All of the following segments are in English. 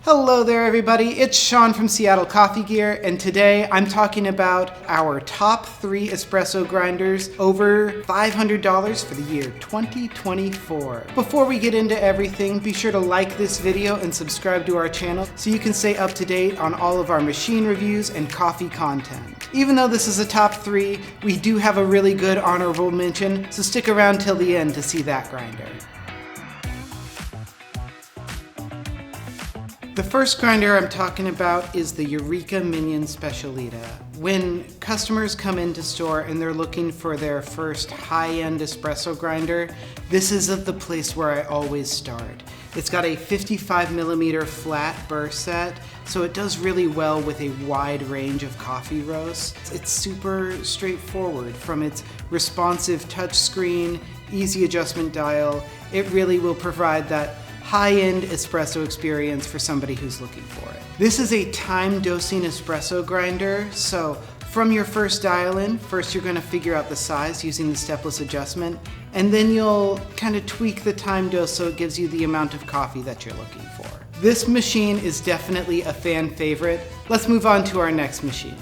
Hello there everybody, it's Sean from Seattle Coffee Gear, and today I'm talking about our top 3 espresso grinders over $500 for the year 2024. Before we get into everything, be sure to like this video and subscribe to our channel so you can stay up to date on all of our machine reviews and coffee content. Even though this is a top 3, we do have a really good honorable mention, so stick around till the end to see that grinder. The first grinder I'm talking about is the Eureka Minion Specialita. When customers come into store and they're looking for their first high-end espresso grinder, this is the place where I always start. It's got a 55mm flat burr set, so it does really well with a wide range of coffee roasts. It's super straightforward. From its responsive touchscreen, easy adjustment dial, it really will provide that high-end espresso experience for somebody who's looking for it. This is a time dosing espresso grinder, so from your first dial in, first you're going to figure out the size using the stepless adjustment, and then you'll kind of tweak the time dose so it gives you the amount of coffee that you're looking for. This machine is definitely a fan favorite. Let's move on to our next machine.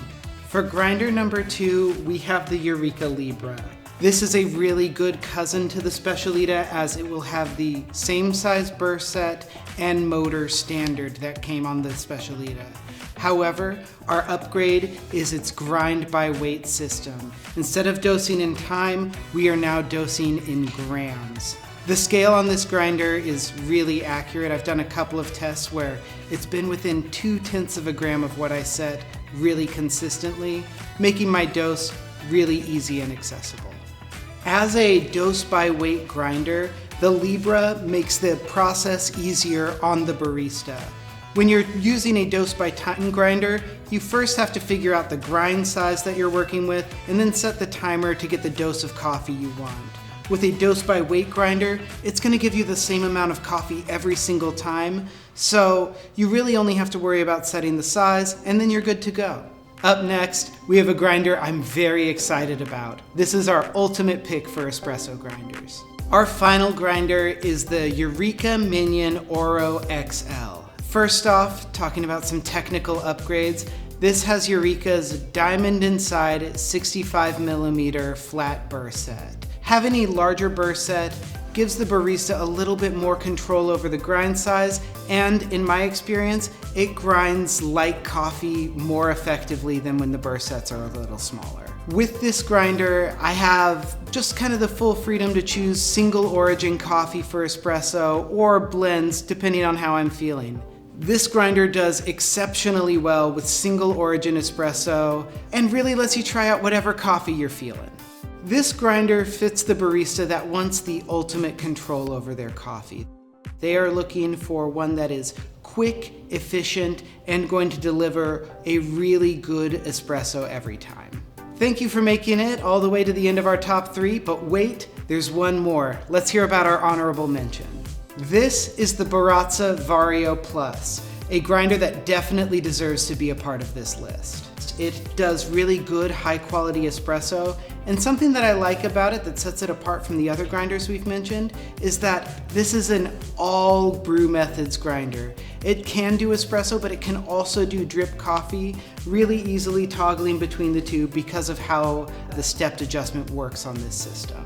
For grinder number 2, we have the Eureka Libra. This is a really good cousin to the Specialita, as it will have the same size burr set and motor standard that came on the Specialita. However, our upgrade is its grind by weight system. Instead of dosing in time, we are now dosing in grams. The scale on this grinder is really accurate. I've done a couple of tests where it's been within 0.2 of a gram of what I set really consistently, making my dose really easy and accessible. As a dose by weight grinder, the Libra makes the process easier on the barista. When you're using a dose by time grinder, you first have to figure out the grind size that you're working with and then set the timer to get the dose of coffee you want. With a dose by weight grinder, it's going to give you the same amount of coffee every single time, so you really only have to worry about setting the size and then you're good to go. Up next, we have a grinder I'm very excited about. This is our ultimate pick for espresso grinders. Our final grinder is the Eureka Minion Oro XL. First off, talking about some technical upgrades, this has Eureka's diamond inside 65mm flat burr set. Having a larger burr set gives the barista a little bit more control over the grind size, and in my experience, it grinds light coffee more effectively than when the burr sets are a little smaller. With this grinder, I have just kind of the full freedom to choose single origin coffee for espresso or blends depending on how I'm feeling. This grinder does exceptionally well with single origin espresso and really lets you try out whatever coffee you're feeling. This grinder fits the barista that wants the ultimate control over their coffee. They are looking for one that is quick, efficient, and going to deliver a really good espresso every time. Thank you for making it all the way to the end of our top 3, but wait, there's one more. Let's hear about our honorable mention. This is the Barazza Vario Plus, a grinder that definitely deserves to be a part of this list. It does really good, high-quality espresso, and something that I like about it that sets it apart from the other grinders we've mentioned is that this is an all brew methods grinder. It can do espresso, but it can also do drip coffee, really easily toggling between the two because of how the stepped adjustment works on this system.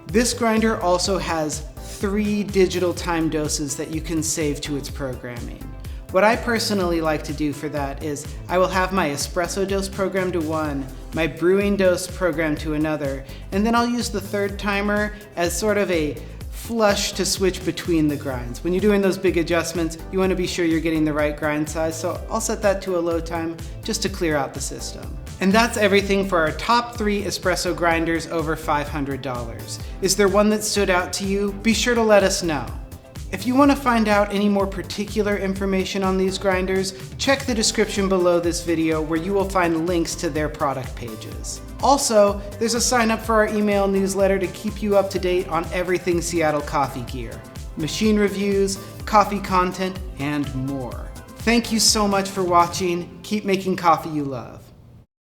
This grinder also has 3 digital time doses that you can save to its programming. What I personally like to do for that is I will have my espresso dose programmed to one, my brewing dose programmed to another, and then I'll use the third timer as sort of a flush to switch between the grinds. When you're doing those big adjustments, you want to be sure you're getting the right grind size, so I'll set that to a low time just to clear out the system. And that's everything for our top 3 espresso grinders over $500. Is there one that stood out to you? Be sure to let us know. If you want to find out any more particular information on these grinders, check the description below this video where you will find links to their product pages. Also, there's a sign up for our email newsletter to keep you up to date on everything Seattle Coffee Gear, machine reviews, coffee content, and more. Thank you so much for watching. Keep making coffee you love.